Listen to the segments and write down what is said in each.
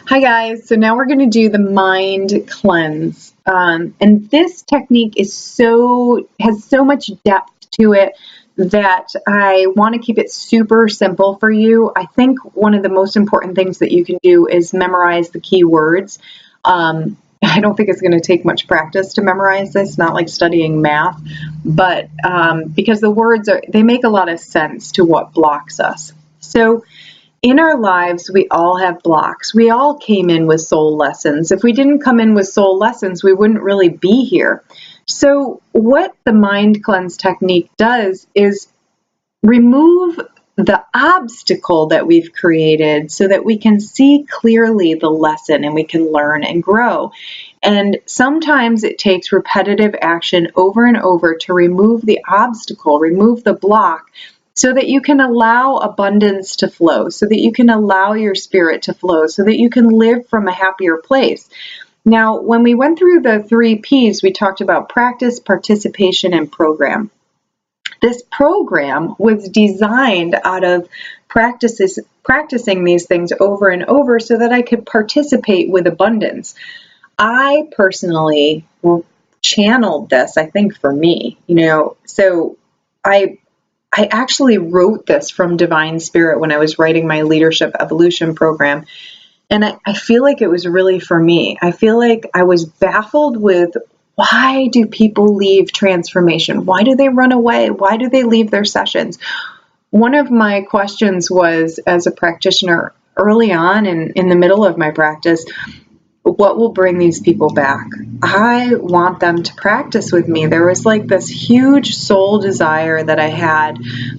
Hi guys, so now we're going to do the mind cleanse. And this technique has so much depth to it that I want to keep it super simple for you. I think one of the most important things that you can do is memorize the key words. I don't think it's going to take much practice to memorize this, not like studying math, but because the words they make a lot of sense to what blocks us. So in our lives, we all have blocks. We all came in with soul lessons. If we didn't come in with soul lessons, we wouldn't really be here. So what the mind cleanse technique does is remove the obstacle that we've created so that we can see clearly the lesson and we can learn and grow. And sometimes it takes repetitive action over and over to remove the obstacle, remove the block, so that you can allow abundance to flow, so that you can allow your spirit to flow, so that you can live from a happier place. Now, when we went through the 3 Ps, we talked about practice, participation, and program. This program was designed out of practicing these things over and over so that I could participate with abundance. I personally channeled this, I think, for me, so I actually wrote this from Divine Spirit when I was writing my Leadership Evolution program. And I feel like it was really for me. I feel like I was baffled with, why do people leave transformation? Why do they run away? Why do they leave their sessions? One of my questions was, as a practitioner early on and in the middle of my practice, what will bring these people back? I want them to practice with me. There was like this huge soul desire that I had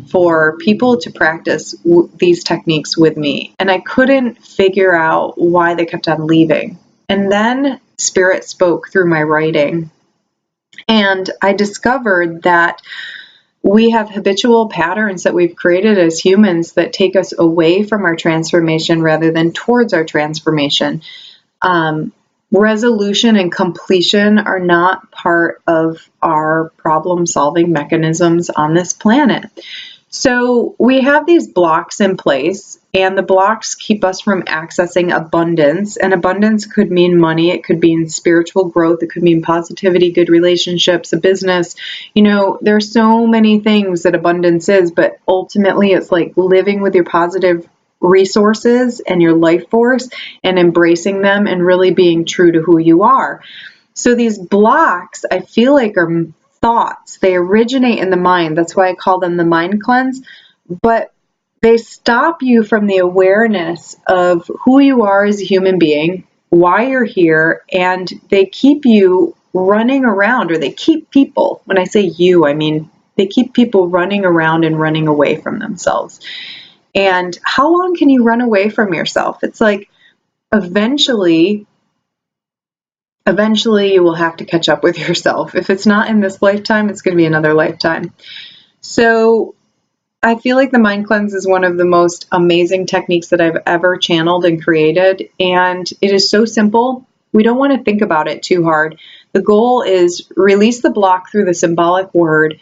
for people to practice these techniques with me. And I couldn't figure out why they kept on leaving. And then Spirit spoke through my writing. And I discovered that we have habitual patterns that we've created as humans that take us away from our transformation rather than towards our transformation. Resolution and completion are not part of our problem-solving mechanisms on this planet. So we have these blocks in place, and the blocks keep us from accessing abundance. And abundance could mean money, it could mean spiritual growth, it could mean positivity, good relationships, a business. There's so many things that abundance is, but ultimately it's like living with your positive resources and your life force and embracing them and really being true to who you are. So these blocks, I feel like, are thoughts. They originate in the mind. That's why I call them the mind cleanse. But they stop you from the awareness of who you are as a human being, why you're here, and they keep you running around, or they keep people, when I say you, I mean they keep people running around and running away from themselves. And how long can you run away from yourself? It's like eventually you will have to catch up with yourself. If it's not in this lifetime, it's going to be another lifetime. So I feel like the mind cleanse is one of the most amazing techniques that I've ever channeled and created. And it is so simple. We don't want to think about it too hard. The goal is release the block through the symbolic word,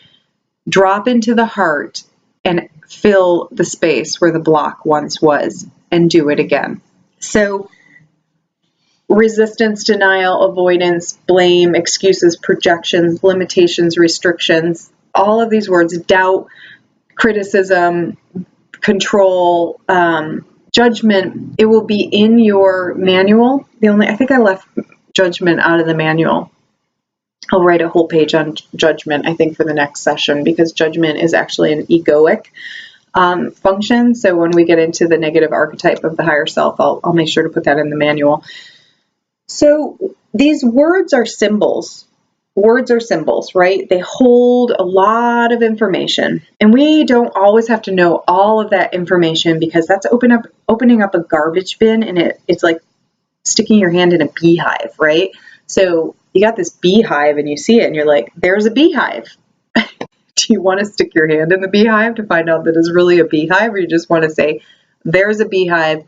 drop into the heart, and fill the space where the block once was, and do it again. So resistance, denial, avoidance, blame, excuses, projections, limitations, restrictions, all of these words, doubt, criticism, control, judgment, it will be in your manual. I think I left judgment out of the manual. I'll write a whole page on judgment, I think, for the next session, because judgment is actually an egoic function. So when we get into the negative archetype of the higher self, I'll make sure to put that in the manual. So these words are symbols. Words are symbols, right? They hold a lot of information. And we don't always have to know all of that information, because that's opening up a garbage bin, and it's like sticking your hand in a beehive, right? So you got this beehive and you see it and you're like, there's a beehive. Do you want to stick your hand in the beehive to find out that it's really a beehive? Or you just want to say, there's a beehive.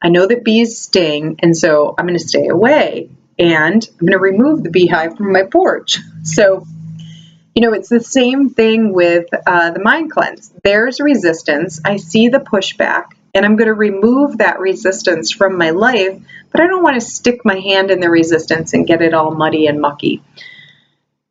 I know that bees sting, and so I'm going to stay away, and I'm going to remove the beehive from my porch. So, it's the same thing with the mind cleanse. There's resistance. I see the pushback. and I'm going to remove that resistance from my life, but I don't want to stick my hand in the resistance and get it all muddy and mucky.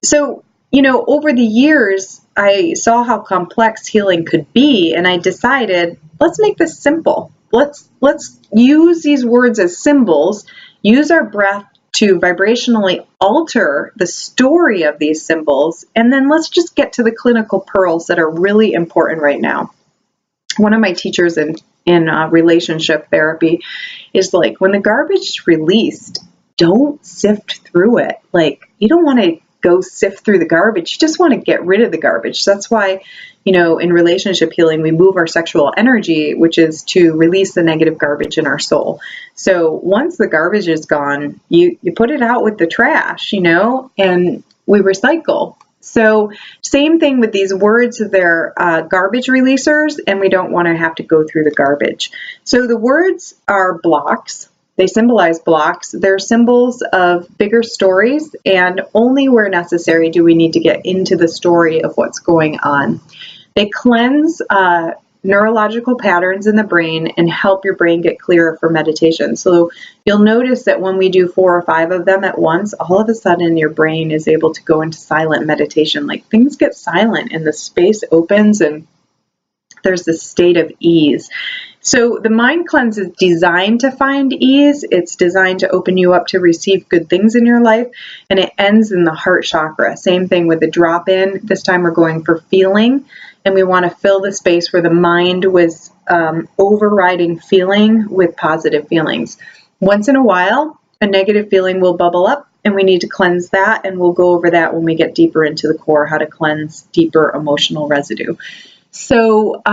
So, over the years, I saw how complex healing could be, and I decided, let's make this simple. Let's use these words as symbols, use our breath to vibrationally alter the story of these symbols, and then let's just get to the clinical pearls that are really important right now. One of my teachers in relationship therapy is like, when the garbage is released, don't sift through it. Like, you don't want to go sift through the garbage. You just want to get rid of the garbage. That's why, in relationship healing, we move our sexual energy, which is to release the negative garbage in our soul. So once the garbage is gone, you put it out with the trash, and we recycle. So same thing with these words, they're garbage releasers, and we don't want to have to go through the garbage. So the words are blocks. They symbolize blocks. They're symbols of bigger stories, and only where necessary do we need to get into the story of what's going on. They cleanse neurological patterns in the brain and help your brain get clearer for meditation. So you'll notice that when we do 4 or 5 of them at once, all of a sudden your brain is able to go into silent meditation. Like, things get silent and the space opens and there's this state of ease. So the mind cleanse is designed to find ease. It's designed to open you up to receive good things in your life. And it ends in the heart chakra. Same thing with the drop in. This time we're going for feeling. And we want to fill the space where the mind was overriding feeling with positive feelings. Once in a while, a negative feeling will bubble up, and we need to cleanse that. And we'll go over that when we get deeper into the core, how to cleanse deeper emotional residue. So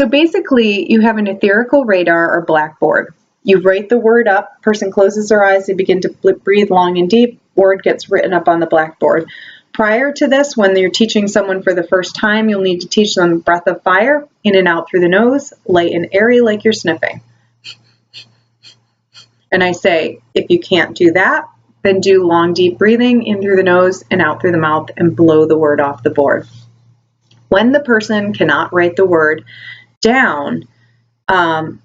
basically, you have an etherical radar or blackboard. You write the word up, person closes their eyes, they begin to breathe long and deep, word gets written up on the blackboard. Prior to this, when you're teaching someone for the first time, you'll need to teach them breath of fire, in and out through the nose, light and airy like you're sniffing. And I say, if you can't do that, then do long, deep breathing in through the nose and out through the mouth and blow the word off the board. When the person cannot write the word down, when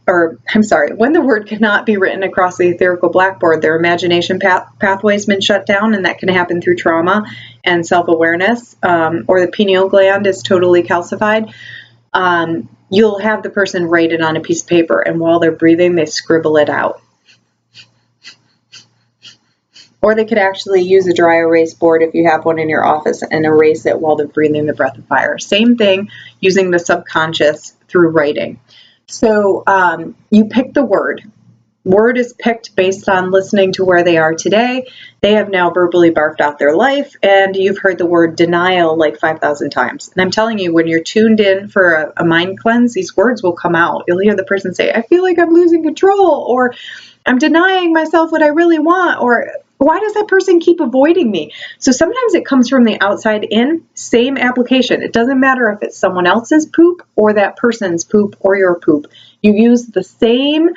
the word cannot be written across the etherical blackboard, their imagination pathway's been shut down, and that can happen through trauma and self-awareness, or the pineal gland is totally calcified. You'll have the person write it on a piece of paper, and while they're breathing, they scribble it out. Or they could actually use a dry erase board if you have one in your office and erase it while they're breathing the breath of fire. Same thing, using the subconscious through writing. So you pick the word. Word is picked based on listening to where they are today. They have now verbally barfed out their life, and you've heard the word denial like 5,000 times. And I'm telling you, when you're tuned in for a mind cleanse, these words will come out. You'll hear the person say, I feel like I'm losing control, or I'm denying myself what I really want, or why does that person keep avoiding me? So sometimes it comes from the outside in, same application. It doesn't matter if it's someone else's poop or that person's poop or your poop. You use the same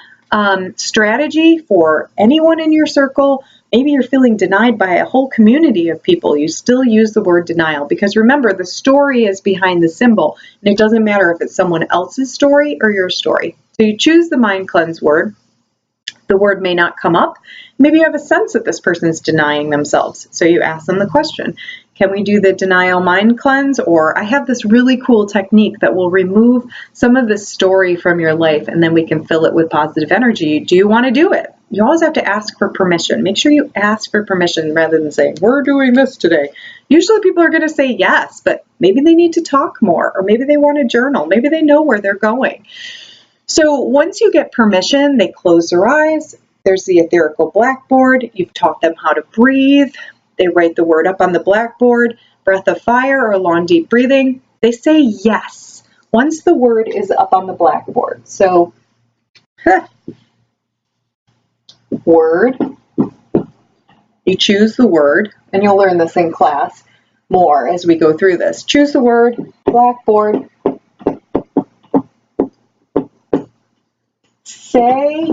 strategy for anyone in your circle. Maybe you're feeling denied by a whole community of people. You still use the word denial, because remember, the story is behind the symbol, and it doesn't matter if it's someone else's story or your story. So you choose the mind cleanse word. The word may not come up. Maybe you have a sense that this person is denying themselves. So you ask them the question, can we do the denial mind cleanse? Or I have this really cool technique that will remove some of the story from your life, and then we can fill it with positive energy. Do you want to do it? You always have to ask for permission. Make sure you ask for permission rather than saying, we're doing this today. Usually people are going to say yes, but maybe they need to talk more, or maybe they want to journal. Maybe they know where they're going. So once you get permission, they close their eyes. There's the etherical blackboard. You've taught them how to breathe. They write the word up on the blackboard, breath of fire or long deep breathing. They say yes once the word is up on the blackboard. So, word, you choose the word, and you'll learn this in class more as we go through this. Choose the word, blackboard. Say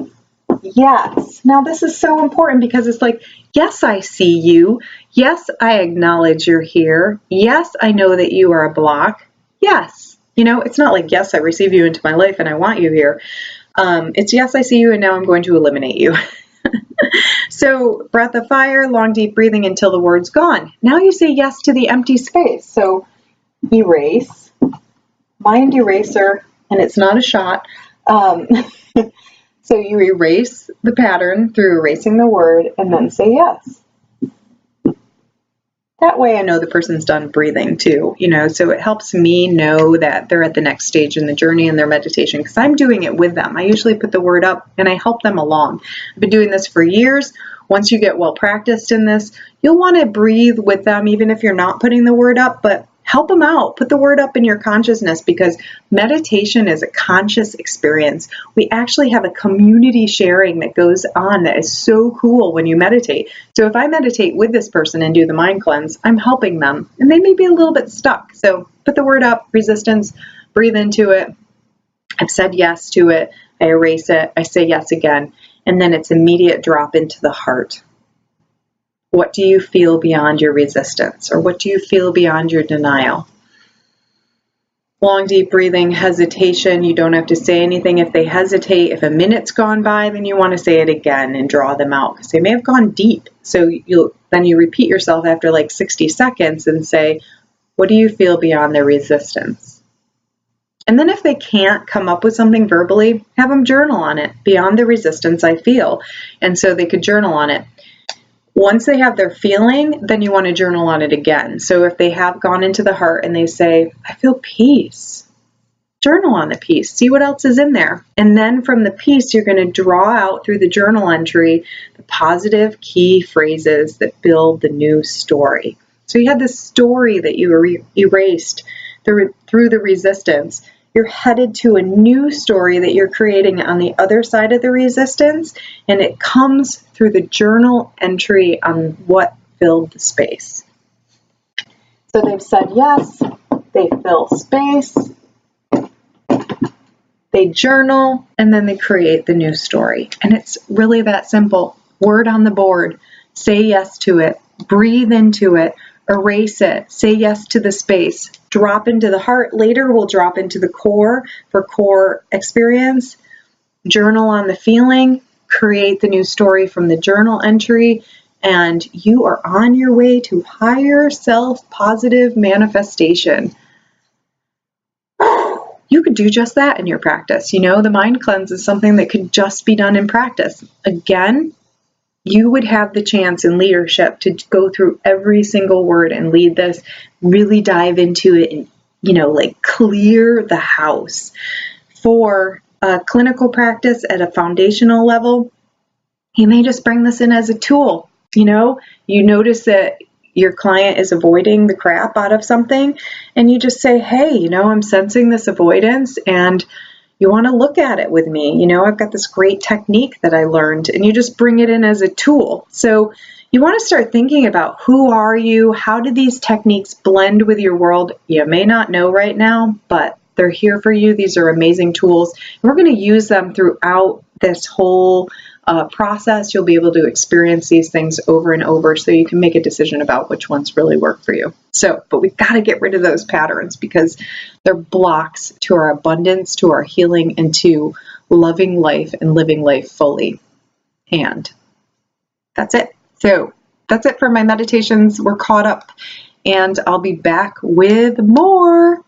yes. Now this is so important, because it's like, yes, I see you. Yes, I acknowledge you're here. Yes, I know that you are a block. Yes. You know, it's not like, yes, I receive you into my life and I want you here. It's, yes, I see you and now I'm going to eliminate you. So breath of fire, long, deep breathing until the word's gone. Now you say yes to the empty space. So erase, mind eraser, and it's not a shot. So you erase the pattern through erasing the word and then say yes. That way I know the person's done breathing too, you know, so it helps me know that they're at the next stage in the journey in their meditation because I'm doing it with them. I usually put the word up and I help them along. I've been doing this for years. Once you get well practiced in this, you'll want to breathe with them even if you're not putting the word up, but help them out. Put the word up in your consciousness because meditation is a conscious experience. We actually have a community sharing that goes on that is so cool when you meditate. So if I meditate with this person and do the mind cleanse, I'm helping them and they may be a little bit stuck. So put the word up, resistance, breathe into it. I've said yes to it. I erase it. I say yes again. And then it's immediate drop into the heart. What do you feel beyond your resistance? Or what do you feel beyond your denial? Long, deep breathing, hesitation. You don't have to say anything if they hesitate. If a minute's gone by, then you want to say it again and draw them out because they may have gone deep. So then you repeat yourself after like 60 seconds and say, what do you feel beyond their resistance? And then if they can't come up with something verbally, have them journal on it. Beyond the resistance I feel. And so they could journal on it. Once they have their feeling, then you want to journal on it again. So if they have gone into the heart and they say, I feel peace, journal on the peace. See what else is in there. And then from the peace, you're going to draw out through the journal entry the positive key phrases that build the new story. So you had this story that you erased through the resistance. You're headed to a new story that you're creating on the other side of the resistance, and it comes through the journal entry on what filled the space. So they've said yes, they fill space, they journal, and then they create the new story. And it's really that simple. Word on the board, say yes to it, breathe into it, erase it, say yes to the space, drop into the heart. Later we'll drop into the core for core experience, journal on the feeling, create the new story from the journal entry, and you are on your way to higher self-positive manifestation. You could do just that in your practice. You know, the mind cleanse is something that could just be done in practice. Again, you would have the chance in leadership to go through every single word and lead this, really dive into it and, you know, like clear the house. For clinical practice at a foundational level, you may just bring this in as a tool. You know, you notice that your client is avoiding the crap out of something and you just say, hey, you know, I'm sensing this avoidance and you want to look at it with me. You know, I've got this great technique that I learned, and you just bring it in as a tool. So you want to start thinking about who are you? How do these techniques blend with your world? You may not know right now, but they're here for you. These are amazing tools. We're going to use them throughout this whole process. You'll be able to experience these things over and over so you can make a decision about which ones really work for you. So, but we've got to get rid of those patterns because they're blocks to our abundance, to our healing, and to loving life and living life fully. And that's it. So that's it for my meditations. We're caught up and I'll be back with more.